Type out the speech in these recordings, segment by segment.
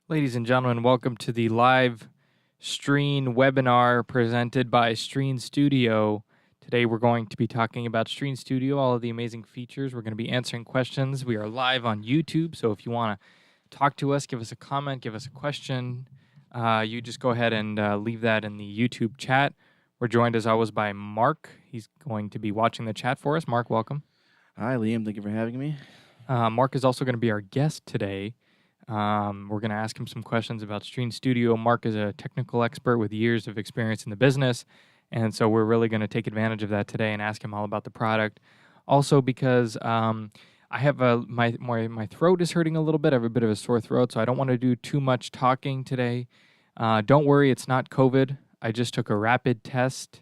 Ladies and gentlemen, welcome to the live Stream webinar presented by Stream Studio. Today we're going to be talking about Stream Studio, all of the amazing features. We're going to be answering questions. We are live on YouTube, so if you want to talk to us, give us a comment, give us a question, you just go ahead and leave that in the YouTube chat. We're joined as always by Mark. He's going to be watching the chat for us. Mark, welcome. Hi, Liam. Thank you for having me. Mark is also going to be our guest today. We're going to ask him some questions about Stream Studio. Mark is a technical expert with years of experience in the business, and so we're really going to take advantage of that today and ask him all about the product. Also, because I have my throat is hurting a little bit. I have a bit of a sore throat, so I don't want to do too much talking today. Don't worry, it's not COVID. I just took a rapid test,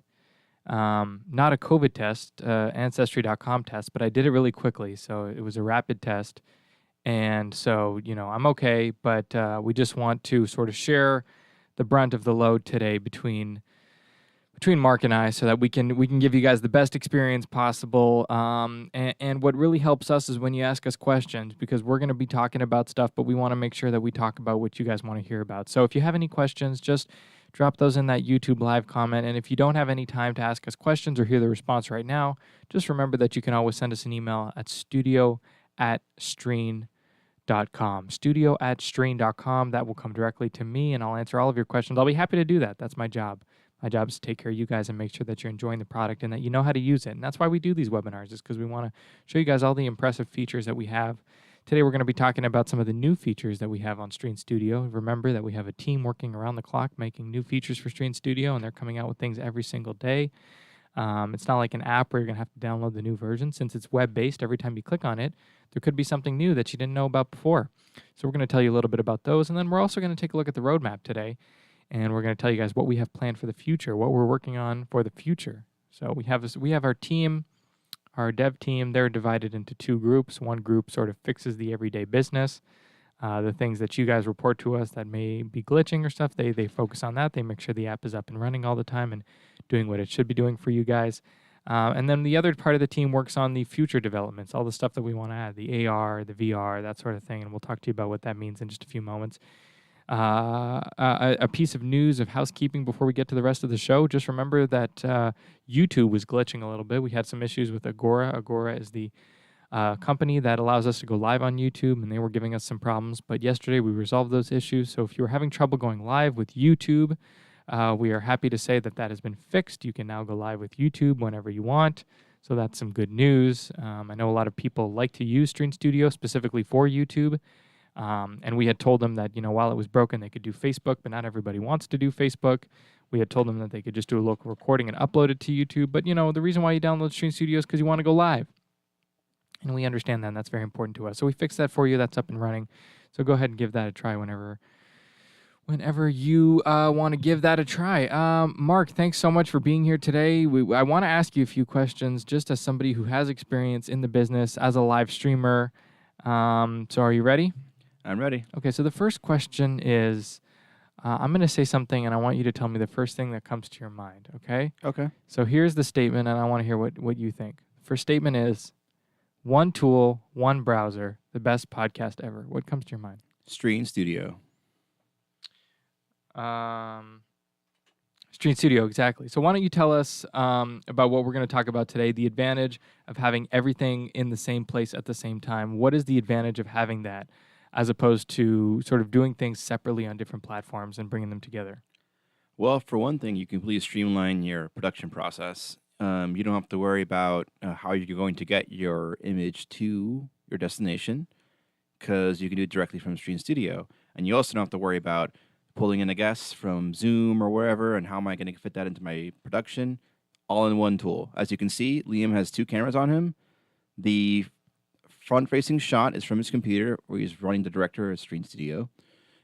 not a COVID test, Ancestry.com test, but I did it really quickly, so it was a rapid test. And so, I'm okay, but we just want to sort of share the brunt of the load today between Mark and I, so that we can give you guys the best experience possible. And what really helps us is when you ask us questions, because we're going to be talking about stuff, but we want to make sure that we talk about what you guys want to hear about. So if you have any questions, just drop those in that YouTube live comment. And if you don't have any time to ask us questions or hear the response right now, just remember that you can always send us an email at studio@streen.com. Studio@streen.com. That will come directly to me, and I'll answer all of your questions. I'll be happy to do that. That's my job. My job is to take care of you guys and make sure that you're enjoying the product and that you know how to use it. And that's why we do these webinars, is because we want to show you guys all the impressive features that we have. Today, we're going to be talking about some of the new features that we have on Stream Studio. Remember that we have a team working around the clock making new features for Stream Studio, and they're coming out with things every single day. It's not like an app where you're going to have to download the new version. Since it's web-based, every time you click on it, there could be something new that you didn't know about before. So we're going to tell you a little bit about those, and then we're also going to take a look at the roadmap today. And we're going to tell you guys what we have planned for the future, what we're working on for the future. So we have our team, our dev team. They're divided into two groups. One group sort of fixes the everyday business, the things that you guys report to us that may be glitching or stuff. They focus on that. They make sure the app is up and running all the time and doing what it should be doing for you guys. And then the other part of the team works on the future developments, all the stuff that we want to add, the AR, the VR, that sort of thing. And we'll talk to you about what that means in just a few moments. A piece of news of housekeeping before we get to the rest of the show. Just remember that YouTube was glitching a little bit. We had some issues with Agora. Agora is the company that allows us to go live on YouTube, and they were giving us some problems. But yesterday we resolved those issues. So if you were having trouble going live with YouTube, we are happy to say that that has been fixed. You can now go live with YouTube whenever you want. So that's some good news. I know a lot of people like to use Stream Studio specifically for YouTube. And we had told them that, while it was broken, they could do Facebook, but not everybody wants to do Facebook. We had told them that they could just do a local recording and upload it to YouTube. But, the reason why you download Stream Studio is because you want to go live. And we understand that, and that's very important to us. So we fixed that for you. That's up and running. So go ahead and give that a try whenever you want to give that a try. Mark, thanks so much for being here today. I want to ask you a few questions just as somebody who has experience in the business as a live streamer. So are you ready? I'm ready. Okay, so the first question is, I'm going to say something, and I want you to tell me the first thing that comes to your mind, okay? Okay. So here's the statement, and I want to hear what you think. First statement is, one tool, one browser, the best podcast ever. What comes to your mind? Stream Studio. Stream Studio, exactly. So why don't you tell us about what we're going to talk about today, the advantage of having everything in the same place at the same time. What is the advantage of having that, as opposed to sort of doing things separately on different platforms and bringing them together? Well, for one thing, you completely streamline your production process. You don't have to worry about how you're going to get your image to your destination, because you can do it directly from Stream Studio. And you also don't have to worry about pulling in a guest from Zoom or wherever, and how am I going to fit that into my production, all in one tool. As you can see, Liam has two cameras on him. The front-facing shot is from his computer, where he's running the director of Stream Studio.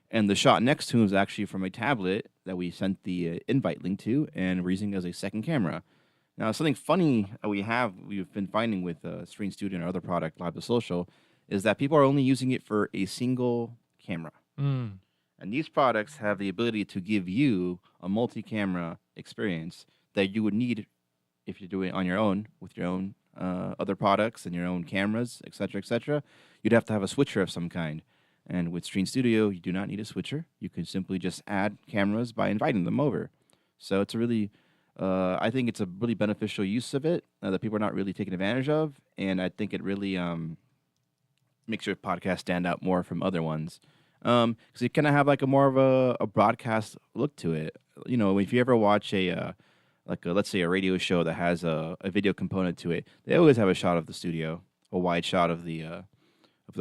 And the shot next to him is actually from a tablet that we sent the invite link to, and we're using as a second camera. Now, something funny we've been finding with Stream Studio and our other product, Live to Social, is that people are only using it for a single camera. Mm. And these products have the ability to give you a multi-camera experience that you would need if you're doing it on your own with your own other products and your own cameras, etc., etc. You'd have to have a switcher of some kind. And with Stream Studio, you do not need a switcher. You can simply just add cameras by inviting them over. So it's a really, I think it's a really beneficial use of it that people are not really taking advantage of. And I think it really makes your podcast stand out more from other ones. Because you kind of have like a more of a broadcast look to it. If you ever watch let's say a radio show that has a video component to it, they always have a shot of the studio, a wide shot of the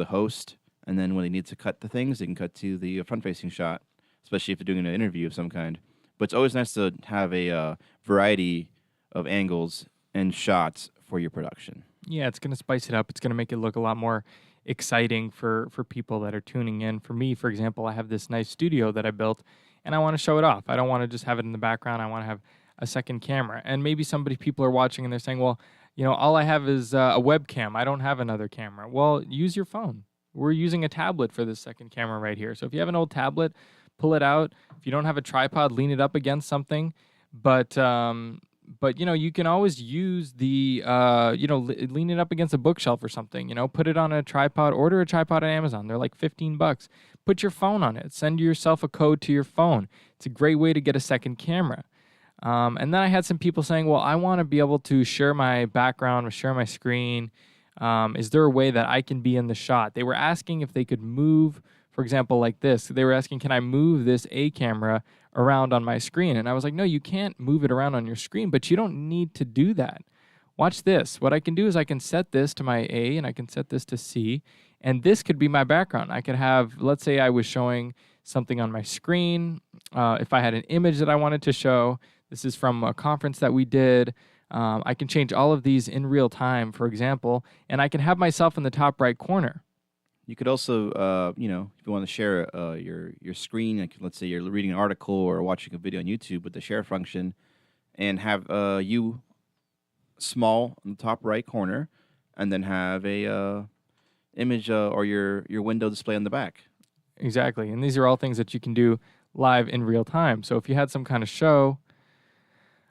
host, and then when they need to cut the things, they can cut to the front-facing shot, especially if they're doing an interview of some kind. But it's always nice to have a variety of angles and shots for your production. Yeah, it's going to spice it up. It's going to make it look a lot more exciting for people that are tuning in. For me, for example, I have this nice studio that I built, and I want to show it off. I don't want to just have it in the background. I want to have a second camera. And maybe people are watching and they're saying, well, all I have is a webcam. I don't have another camera. Well, use your phone. We're using a tablet for this second camera right here. So if you have an old tablet, pull it out. If you don't have a tripod, lean it up against something. But you know, you can always use the lean it up against a bookshelf or something. You know, put it on a tripod. Order a tripod on Amazon. They're like $15. Put your phone on it. Send yourself a code to your phone. It's a great way to get a second camera. And then I had some people saying, well, I want to be able to share my background or share my screen. Is there a way that I can be in the shot? They were asking if they could move, for example, like this. They were asking, can I move this A camera around on my screen? And I was like, no, you can't move it around on your screen, but you don't need to do that. Watch this. What I can do is I can set this to my A and I can set this to C, and this could be my background. I could have, let's say I was showing something on my screen. If I had an image that I wanted to show, this is from a conference that we did. I can change all of these in real time, for example, and I can have myself in the top right corner. You could also, if you want to share your screen, like let's say you're reading an article or watching a video on YouTube with the share function, and have you small in the top right corner, and then have a image or your window display on the back. Exactly, and these are all things that you can do live in real time. So if you had some kind of show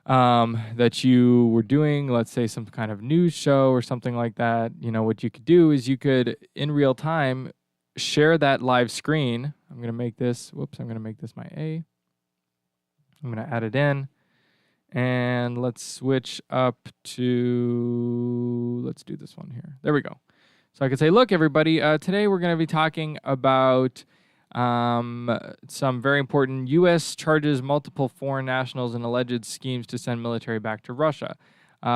that you were doing, let's say some kind of news show or something like that, you know, what you could do is you could, in real time, share that live screen. I'm going to make this my A. I'm going to add it in. And let's switch up to, let's do this one here. There we go. So I could say, look, everybody, today we're going to be talking about some very important U.S. charges multiple foreign nationals in alleged schemes to send military back to Russia.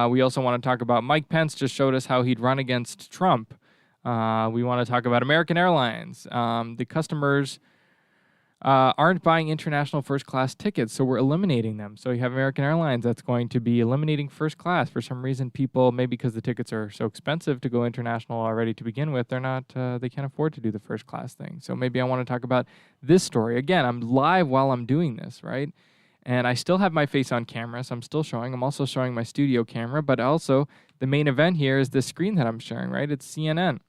We also want to talk about Mike Pence just showed us how he'd run against Trump. We want to talk about American Airlines. The customers aren't buying international first-class tickets, so we're eliminating them. So you have American Airlines that's going to be eliminating first class. For some reason, people, maybe because the tickets are so expensive to go international already to begin with, they can't afford to do the first class thing. So maybe I want to talk about this story. Again, I'm live while I'm doing this, right? And I still have my face on camera, so I'm still showing. I'm also showing my studio camera, but also the main event here is this screen that I'm sharing, right? It's CNN.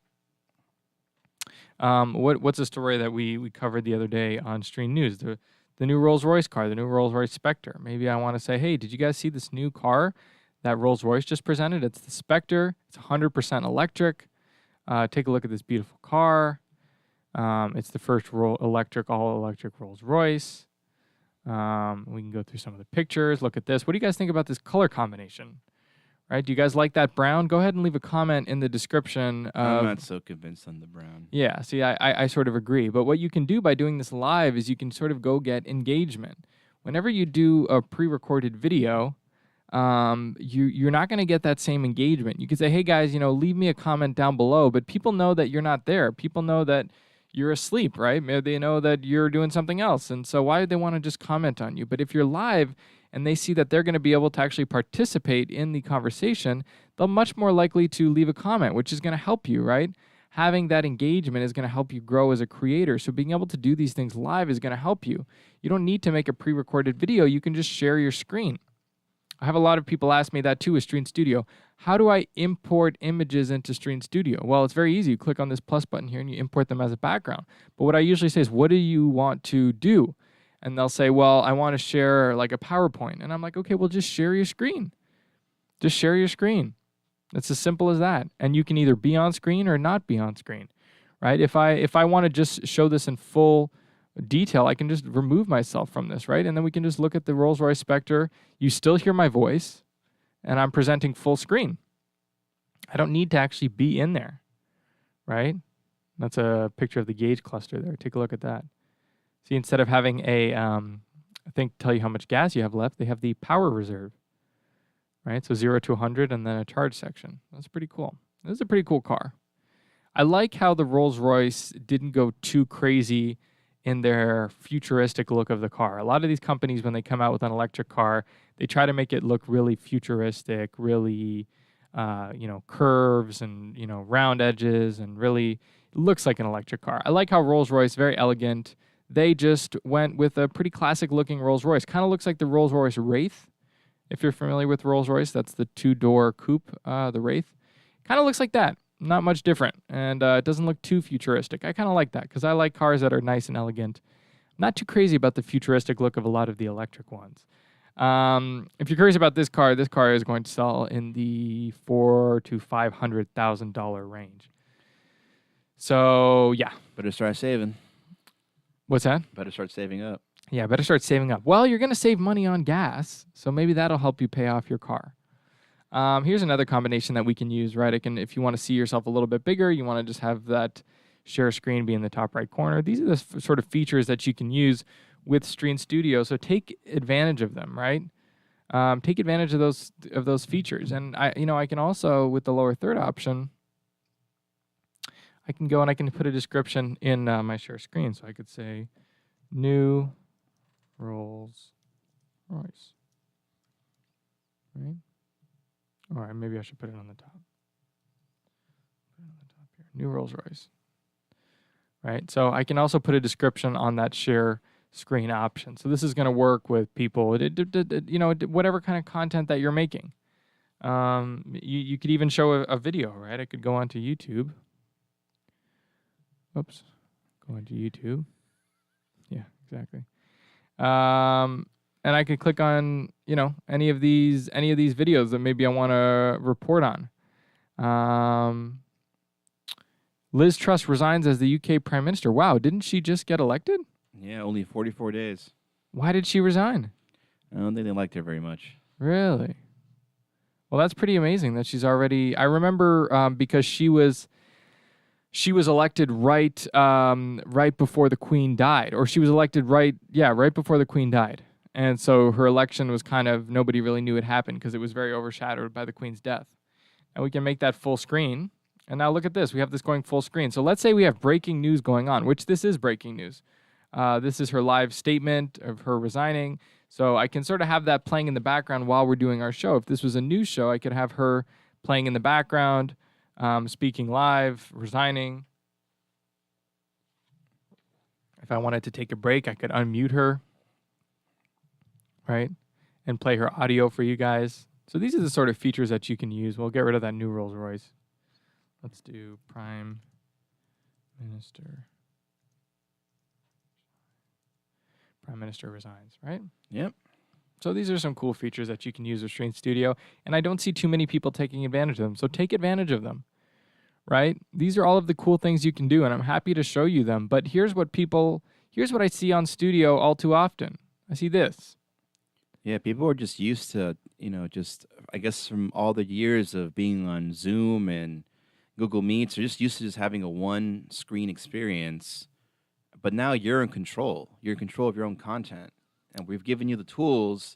What's a story that we covered the other day on Stream News? The new Rolls-Royce car, the new Rolls-Royce Spectre. Maybe I want to say, hey, did you guys see this new car that Rolls-Royce just presented? It's the Spectre. It's 100% electric. Take a look at this beautiful car. It's the first all-electric Rolls-Royce. We can go through some of the pictures. Look at this. What do you guys think about this color combination? Right? Do you guys like that brown? Go ahead and leave a comment in the description. I'm not so convinced on the brown. Yeah, see, I sort of agree. But what you can do by doing this live is you can sort of go get engagement. Whenever you do a pre-recorded video, you're not going to get that same engagement. You could say, hey, guys, leave me a comment down below. But people know that you're not there. People know that you're asleep, right? Maybe they know that you're doing something else. And so why would they want to just comment on you? But if you're live and they see that they're going to be able to actually participate in the conversation, they're much more likely to leave a comment, which is going to help you, right? Having that engagement is going to help you grow as a creator. So being able to do these things live is going to help you. You don't need to make a pre-recorded video. You can just share your screen. I have a lot of people ask me that too with Stream Studio. How do I import images into Stream Studio? Well, it's very easy. You click on this plus button here and you import them as a background. But what I usually say is, what do you want to do? And they'll say, well, I want to share like a PowerPoint. And I'm like, okay, well, just share your screen. Just share your screen. It's as simple as that. And you can either be on screen or not be on screen, right? If I want to just show this in full detail, I can just remove myself from this, right? And then we can just look at the Rolls-Royce Spectre. You still hear my voice, and I'm presenting full screen. I don't need to actually be in there, right? That's a picture of the gauge cluster there. Take a look at that. See, instead of having a thing to tell you how much gas you have left, they have the power reserve, right? So 0 to 100 and then a charge section. That's pretty cool. This is a pretty cool car. I like how the Rolls-Royce didn't go too crazy in their futuristic look of the car. A lot of these companies, when they come out with an electric car, they try to make it look really futuristic, really, curves and, round edges, and really looks like an electric car. I like how Rolls-Royce, very elegant. They just went with a pretty classic-looking Rolls-Royce. Kind of looks like the Rolls-Royce Wraith. If you're familiar with Rolls-Royce, that's the two-door coupe, the Wraith. Kind of looks like that. not much different, and it doesn't look too futuristic. I kind of like that because I like cars that are nice and elegant. Not too crazy about the futuristic look of a lot of the electric ones. If you're curious about this car is going to sell in the $400,000 to $500,000 range. So yeah, Better start saving. what's that? Better start saving up. Yeah, better start saving up. Well, you're going to save money on gas, so maybe that'll help you pay off your car. Here's another combination that we can use, right? If you want to see yourself a little bit bigger, you want to just have that share screen be in the top right corner. These are the sort of features that you can use with Stream Studio. So take advantage of them, right? Take advantage of those features. And I can also, with the lower third option, I can go and I can put a description in my share screen. So I could say new Rolls Royce, right? All right, maybe I should put it on the top. Put it on the top here. New Rolls Royce. Right? So I can also put a description on that share screen option. So this is going to work with people, whatever kind of content that you're making. You could even show a video, right? I could go onto YouTube. Oops. Go onto YouTube. Yeah, exactly. And I could click on, any of these videos that maybe I want to report on. Liz Truss resigns as the UK Prime Minister. Wow, didn't she just get elected? Yeah, only 44 days. Why did she resign? I don't think they liked her very much. Really? Well, that's pretty amazing that she's already. I remember because she was elected right before the Queen died, or she was elected right before the Queen died. And so her election was kind of, nobody really knew it happened because it was very overshadowed by the Queen's death. And we can make that full screen. And now look at this. We have this going full screen. So let's say we have breaking news going on, which this is breaking news. This is her live statement of her resigning. So I can sort of have that playing in the background while we're doing our show. If this was a news show, I could have her playing in the background, speaking live, resigning. If I wanted to take a break, I could unmute her, right? And play her audio for you guys. So these are the sort of features that you can use. We'll get rid of that new Rolls Royce. Let's do Prime Minister. Prime Minister resigns, right? Yep. So these are some cool features that you can use with Stream Studio, and I don't see too many people taking advantage of them. So take advantage of them, right? These are all of the cool things you can do, and I'm happy to show you them. But here's what I see on Studio all too often. I see this. Yeah, people are just used to, I guess from all the years of being on Zoom and Google Meets, they're just used to just having a one-screen experience. But now you're in control. You're in control of your own content. And we've given you the tools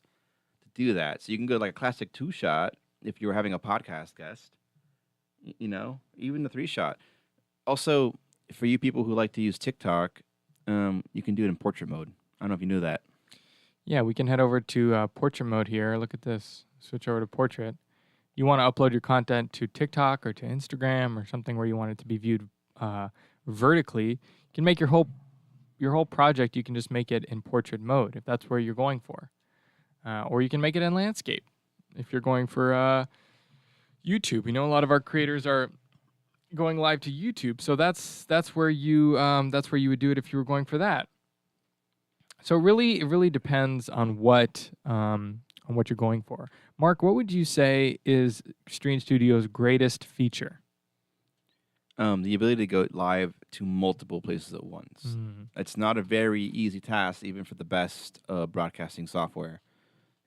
to do that. So you can go like a classic 2-shot if you were having a podcast guest, even the 3-shot. Also, for you people who like to use TikTok, you can do it in portrait mode. I don't know if you knew that. Yeah, we can head over to portrait mode here. Look at this. Switch over to portrait. You want to upload your content to TikTok or to Instagram or something where you want it to be viewed vertically. You can make your whole project, you can just make it in portrait mode if that's where you're going for. Or you can make it in landscape if you're going for YouTube. A lot of our creators are going live to YouTube, so that's where you would do it if you were going for that. So it really depends on what you're going for. Mark, what would you say is Stream Studio's greatest feature? The ability to go live to multiple places at once. Mm. It's not a very easy task, even for the best broadcasting software.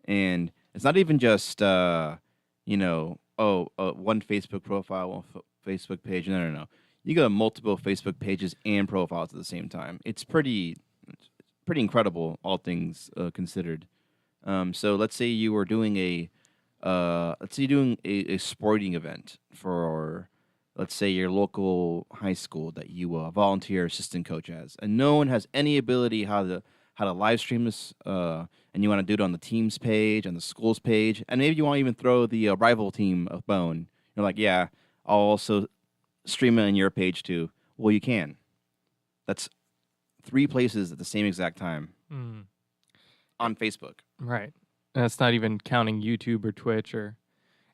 And it's not even just, one Facebook profile, one Facebook page. No. You got multiple Facebook pages and profiles at the same time. It's pretty incredible, all things considered. So let's say you were doing a sporting event for, let's say, your local high school that you volunteer assistant coach as, and no one has any ability how to live stream this, and you want to do it on the team's page, on the school's page, and maybe you want to even throw the rival team a bone. You're like, yeah, I'll also stream it on your page too. Well, you can. That's 3 places at the same exact time on Facebook. Right. That's not even counting YouTube or Twitch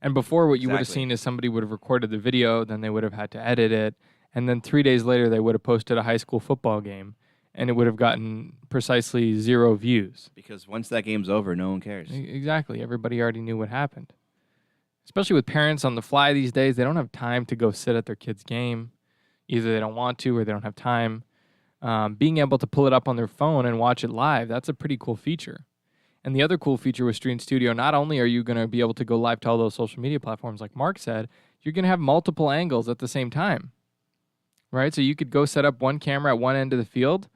And before, what you would have Exactly. seen is somebody would have recorded the video, then they would have had to edit it, and then 3 days later they would have posted a high school football game, and it would have gotten precisely 0 views. Because once that game's over, no one cares. Exactly. Everybody already knew what happened. Especially with parents on the fly these days, they don't have time to go sit at their kid's game. Either they don't want to or they don't have time. Being able to pull it up on their phone and watch it live, that's a pretty cool feature. And the other cool feature with Stream Studio, not only are you going to be able to go live to all those social media platforms like Mark said, you're going to have multiple angles at the same time, right? So you could go set up one camera at one end of the field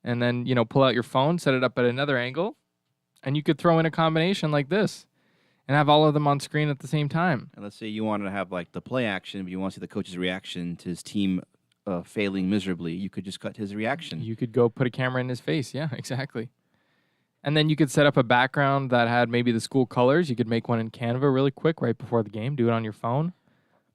and then, pull out your phone, set it up at another angle, and you could throw in a combination like this and have all of them on screen at the same time. And let's say you wanted to have like the play action, but you want to see the coach's reaction to his team failing miserably. You could just cut his reaction. You could go put a camera in his face. Yeah, exactly. And then you could set up a background that had maybe the school colors. You could make one in Canva really quick right before the game. Do it on your phone.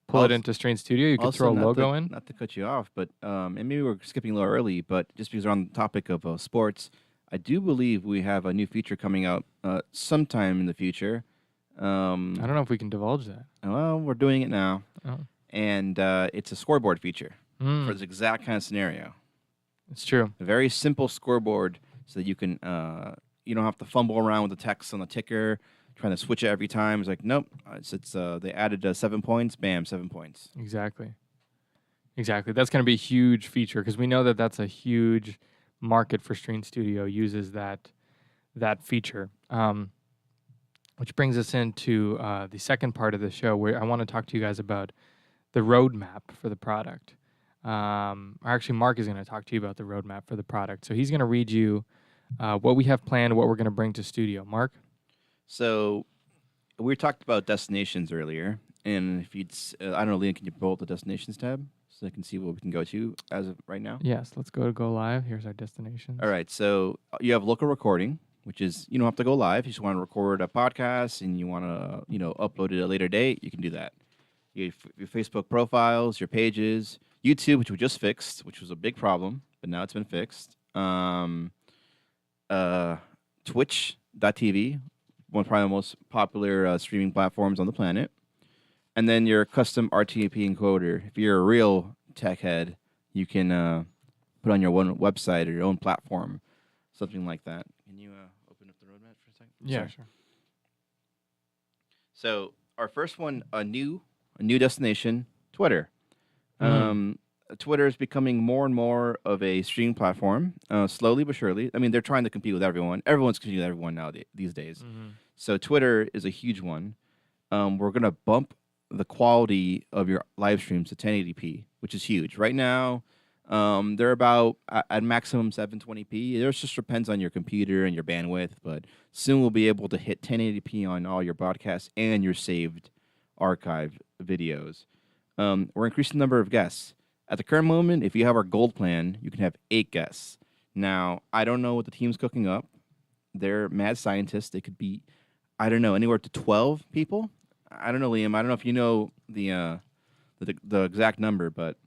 Pull it into Stream Studio. You could Also, throw a logo in. Not to cut you off, but and maybe we're skipping a little early, but just because we're on the topic of sports, I do believe we have a new feature coming out sometime in the future. I don't know if we can divulge that. Well, we're doing it now, Oh. and it's a scoreboard feature Mm, for this exact kind of scenario. it's true. A very simple scoreboard, so that you can you don't have to fumble around with the text on the ticker, trying to switch it every time. It's like nope, it's they added 7 points, bam, 7 points. Exactly. Exactly. That's going to be a huge feature because we know that that's a huge market for Stream Studio uses that feature. Which brings us into the second part of the show where I want to talk to you guys about the roadmap for the product. Or actually, Mark is going to talk to you about the roadmap for the product. So he's going to read you what we have planned, what we're going to bring to studio. Mark? So we talked about destinations earlier, and if you'd, I don't know, Liam, can you pull up the destinations tab so I can see what we can go to as of right now? Yes, let's go to Go Live. Here's our destinations. All right, so you have local recording, which is you don't have to go live. You just want to record a podcast and you want to upload it at a later date, you can do that. You have your Facebook profiles, your pages, YouTube, which we just fixed, which was a big problem, but now it's been fixed. Twitch.tv, one probably the most popular streaming platforms on the planet. And then your custom RTP encoder. If you're a real tech head, you can put on your own website or your own platform, something like that. Can you open up the roadmap for a second? Yeah, Sorry. sure. So our first one, a new destination, Twitter. Twitter is becoming more and more of a streaming platform, slowly but surely. I mean, they're trying to compete with everyone. Everyone's competing with everyone these days. So Twitter is a huge one. We're going to bump the quality of your live streams to 1080p, which is huge. Right now, they're about at maximum 720p. It just depends on your computer and your bandwidth, but soon we'll be able to hit 1080p on all your broadcasts and your saved archive videos. We're increasing the number of guests. At the current moment, if you have our gold plan, you can have 8 guests. Now, I don't know what the team's cooking up. They're mad scientists. They could be, I don't know, anywhere to 12 people. I don't know, Liam. I don't know if you know the exact number, but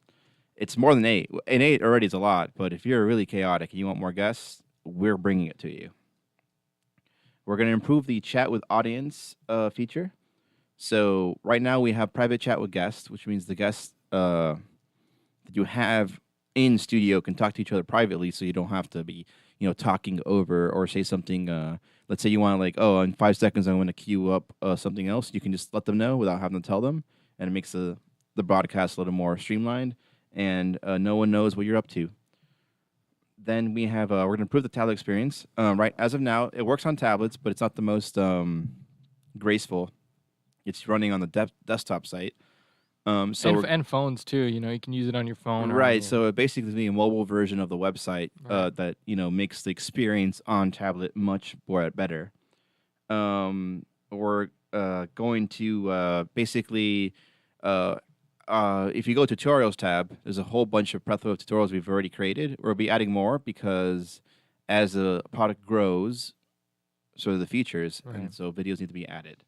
it's more than 8. And 8 already is a lot, but if you're really chaotic and you want more guests, we're bringing it to you. We're going to improve the chat with audience feature. So right now we have private chat with guests, which means the guests that you have in studio can talk to each other privately, so you don't have to be talking over or say something. Let's say you want to in 5 seconds I'm going to queue up something else. You can just let them know without having to tell them, and it makes the broadcast a little more streamlined, and no one knows what you're up to. Then we have we're going to improve the tablet experience. Right as of now, it works on tablets, but it's not the most graceful. It's running on the desktop site. And phones too. You can use it on your phone. Right. So it basically is a mobile version of the website that makes the experience on tablet much better. We're going to basically if you go to tutorials tab, there's a whole bunch of plethora of tutorials we've already created. We'll be adding more because as the product grows, so do the features, and so videos need to be added.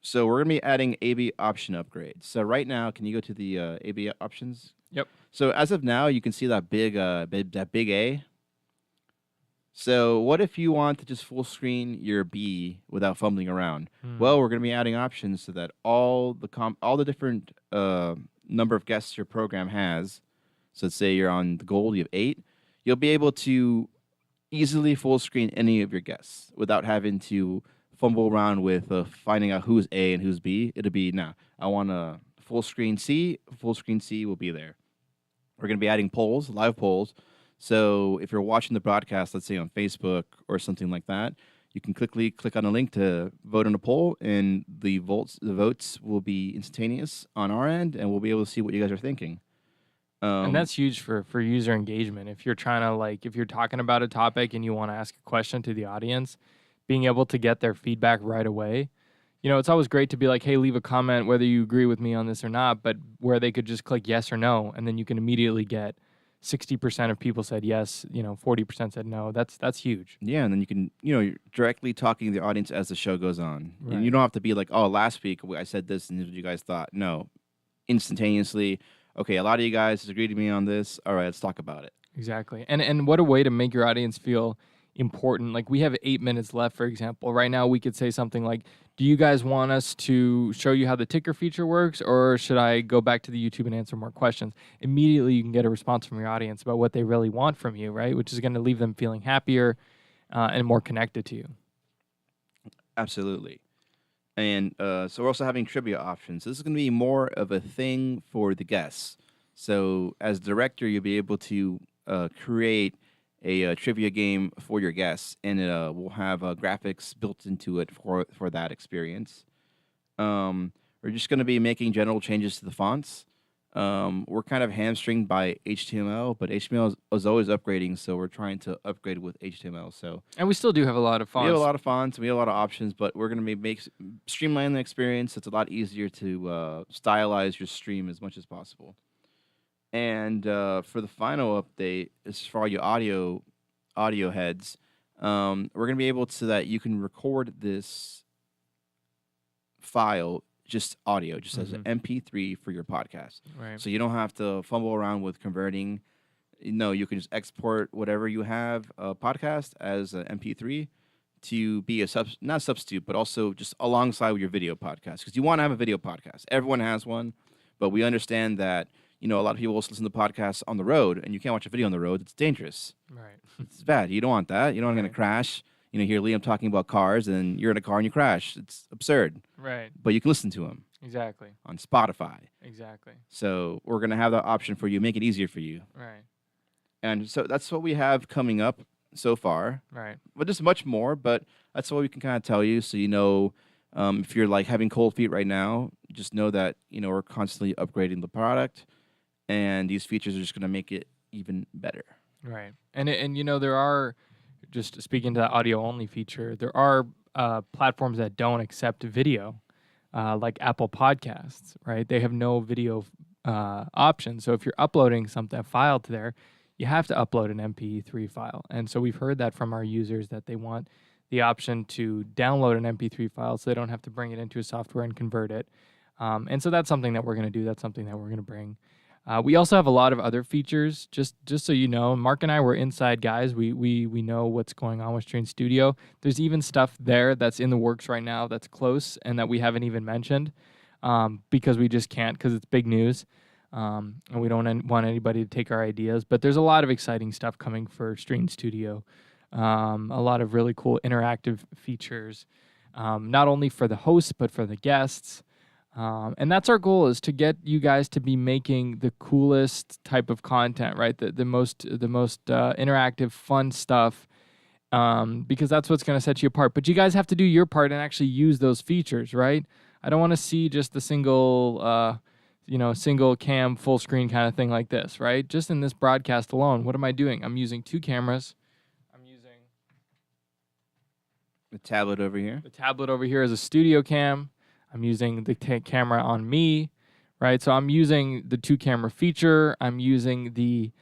So we're going to be adding AB option upgrades. So right now, can you go to the AB options? Yep. So as of now, you can see that big A. So what if you want to just full screen your B without fumbling around? Hmm. Well, we're going to be adding options so that all the different number of guests your program has. So let's say you're on the gold, you have 8. You'll be able to easily full screen any of your guests without having to fumble around with finding out who's A and who's B. It'll be now. I want a full screen C. Full screen C will be there. We're going to be adding polls, live polls. So if you're watching the broadcast, let's say on Facebook or something like that, you can quickly click on a link to vote on a poll, and the votes will be instantaneous on our end, and we'll be able to see what you guys are thinking. And Um, that's huge for user engagement. If you're trying to like, if you're talking about a topic and you want to ask a question to the audience, being able to get their feedback right away. You know, it's always great to be like, hey, leave a comment whether you agree with me on this or not, but where they could just click yes or no, and then you can immediately get 60% of people said yes, 40% said no. That's huge. Yeah, and then you can, you're directly talking to the audience as the show goes on. And you Right. don't have to be like, oh, last week I said this and this is what you guys thought. No, instantaneously. Okay, a lot of you guys disagreed with me on this. All right, let's talk about it. Exactly. And what a way to make your audience feel important. Like we have 8 minutes left, for example. Right now we could say something like, do you guys want us to show you how the ticker feature works, or should I go back to the YouTube and answer more questions? Immediately you can get a response from your audience about what they really want from you, right? Which is going to leave them feeling happier and more connected to you. Absolutely. And so we're also having trivia options. This is going to be more of a thing for the guests. So as director, you'll be able to create a trivia game for your guests, and it will have graphics built into it for that experience. We're just going to be making general changes to the fonts. We're kind of hamstringed by HTML, but HTML is always upgrading, so we're trying to upgrade with HTML. So And we still do have a lot of we have a fonts. lot of fonts, we have a lot of options, but we're going to streamline the experience. It's a lot easier to stylize your stream as much as possible. And for the final update, is for all your audio heads, we're going to be able to that you can record this file just audio, just as an MP3 for your podcast. Right. So you don't have to fumble around with converting. No, you can just export whatever you have a podcast as an MP3 to be not substitute, but also just alongside with your video podcast, because you want to have a video podcast. Everyone has one, but we understand that a lot of people also listen to podcasts on the road, and you can't watch a video on the road. It's dangerous. Right. It's bad. You don't want that. You don't want to Right. crash. Hear Liam talking about cars, and you're in a car and you crash. It's absurd. Right. But you can listen to him Exactly. on Spotify. Exactly. So we're going to have that option for you, make it easier for you. Right. And so that's what we have coming up so far. Right. But there's much more, but that's what we can kind of tell you. So if you're like having cold feet right now, just know that, we're constantly upgrading the product, and these features are just going to make it even better. Right. And there are, just speaking to the audio only feature, there are platforms that don't accept video, like Apple Podcasts, right? They have no video option. So if you're uploading a file to there, you have to upload an MP3 file. And so we've heard that from our users that they want the option to download an MP3 file so they don't have to bring it into a software and convert it. And so that's something that we're going to do. That's something that we're going to bring. We also have a lot of other features. Just so you know, Mark and I were inside guys. We know what's going on with Stream Studio. There's even stuff there that's in the works right now that's close and that we haven't even mentioned because we just can't, because it's big news. And we don't want anybody to take our ideas. But there's a lot of exciting stuff coming for Stream Studio. A lot of really cool interactive features, not only for the hosts but for the guests. And that's our goal, is to get you guys to be making the coolest type of content, right? The most interactive, fun stuff, because that's what's going to set you apart. But you guys have to do your part and actually use those features, right? I don't want to see just the single cam full screen kind of thing like this, right? Just in this broadcast alone, what am I doing? I'm using 2 cameras. I'm using The tablet over here. the tablet over here as a studio cam. I'm using the camera on me, right? So I'm using the 2 camera feature. I'm using the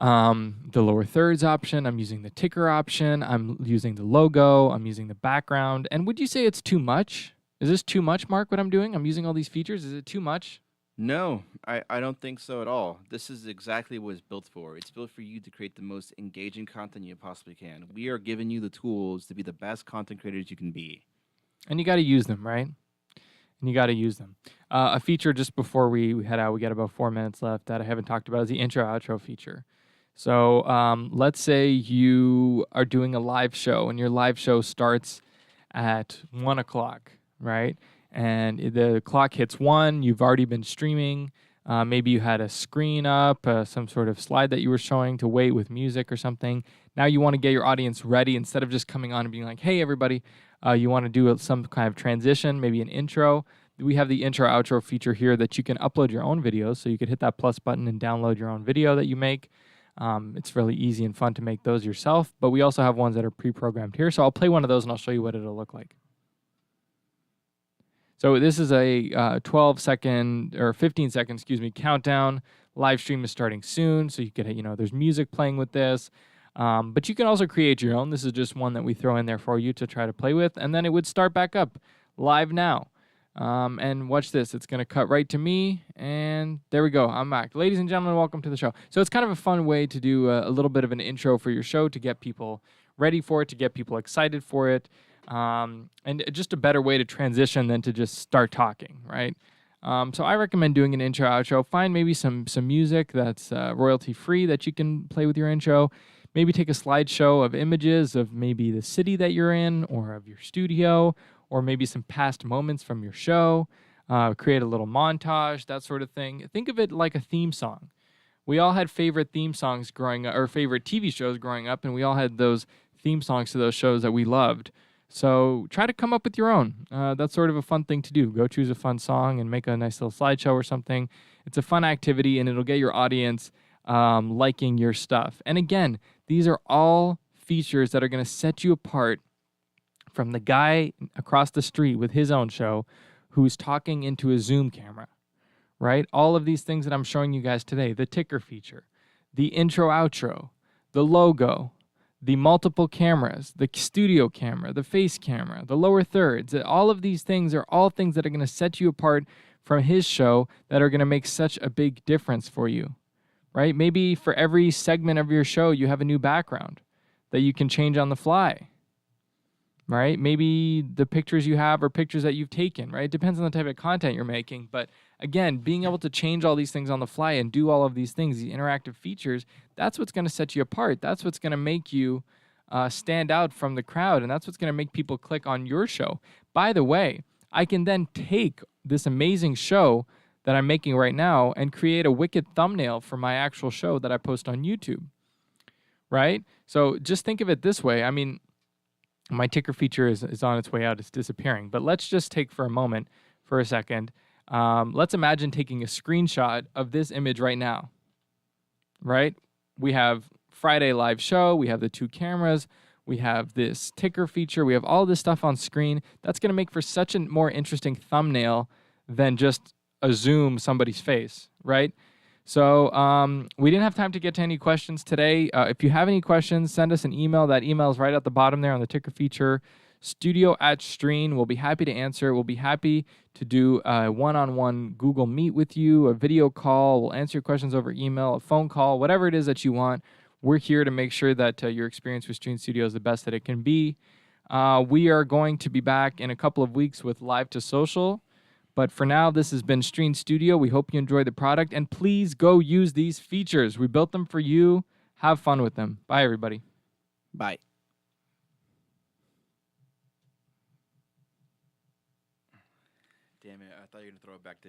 lower thirds option. I'm using the ticker option. I'm using the logo. I'm using the background. And would you say it's too much? Is this too much, Mark, what I'm doing? I'm using all these features. Is it too much? No, I don't think so at all. This is exactly what it's built for. It's built for you to create the most engaging content you possibly can. We are giving you the tools to be the best content creators you can be. And you got to use them, right? And you got to use them. A feature just before we head out, we got about 4 minutes left that I haven't talked about is the intro outro feature. So let's say you are doing a live show and your live show starts at 1 o'clock, right? And the clock hits 1, you've already been streaming. Maybe you had a screen up, some sort of slide that you were showing to wait with music or something. Now you want to get your audience ready instead of just coming on and being like, hey, everybody, you want to do some kind of transition, maybe an intro. We have the intro outro feature here that you can upload your own videos. So you could hit that plus button and download your own video that you make. It's really easy and fun to make those yourself, but we also have ones that are pre-programmed here. So I'll play one of those and I'll show you what it'll look like. So this is a 12-second or 15-second, countdown. Live stream is starting soon, so you could, there's music playing with this. But you can also create your own. This is just one that we throw in there for you to try to play with, and then it would start back up live now. And watch this. It's going to cut right to me, and there we go. I'm back. Ladies and gentlemen, welcome to the show. So it's kind of a fun way to do a little bit of an intro for your show to get people ready for it, to get people excited for it. And just a better way to transition than to just start talking, right? So I recommend doing an intro, outro. Find maybe some music that's royalty free that you can play with your intro. Maybe take a slideshow of images of maybe the city that you're in or of your studio, or maybe some past moments from your show. Create a little montage, that sort of thing. Think of it like a theme song. We all had favorite theme songs growing up, or favorite TV shows growing up, and we all had those theme songs to those shows that we loved. So try to come up with your own. That's sort of a fun thing to do. Go choose a fun song and make a nice little slideshow or something. It's a fun activity, and it'll get your audience liking your stuff. And again, these are all features that are going to set you apart from the guy across the street with his own show who's talking into a Zoom camera, right? All of these things that I'm showing you guys today, the ticker feature, the intro, outro, the logo, the multiple cameras, the studio camera, the face camera, the lower thirds, all of these things are all things that are going to set you apart from his show that are going to make such a big difference for you, right? Maybe for every segment of your show, you have a new background that you can change on the fly, right? Maybe the pictures you have are pictures that you've taken, right? It depends on the type of content you're making. But again, being able to change all these things on the fly and do all of these things, these interactive features, that's what's going to set you apart. That's what's going to make you stand out from the crowd. And that's what's going to make people click on your show. By the way, I can then take this amazing show that I'm making right now and create a wicked thumbnail for my actual show that I post on YouTube, right? So just think of it this way. I mean, my ticker feature is on its way out. It's disappearing. But let's just take for a moment, for a second. Let's imagine taking a screenshot of this image right now, right? We have Friday live show. We have the 2 cameras. We have this ticker feature. We have all this stuff on screen. That's going to make for such a more interesting thumbnail than just a zoom somebody's face, right? So we didn't have time to get to any questions today. If you have any questions, send us an email. That email is right at the bottom there on the ticker feature, studio@stream. We'll be happy to answer. We'll be happy to do a one-on-one Google Meet with you, a video call. We'll answer your questions over email, a phone call, whatever it is that you want. We're here to make sure that your experience with Stream Studio is the best that it can be. We are going to be back in a couple of weeks with Live to Social. But for now, this has been Stream Studio. We hope you enjoy the product. And please go use these features. We built them for you. Have fun with them. Bye, everybody. Bye. Damn it, I thought you were going to throw it back to me.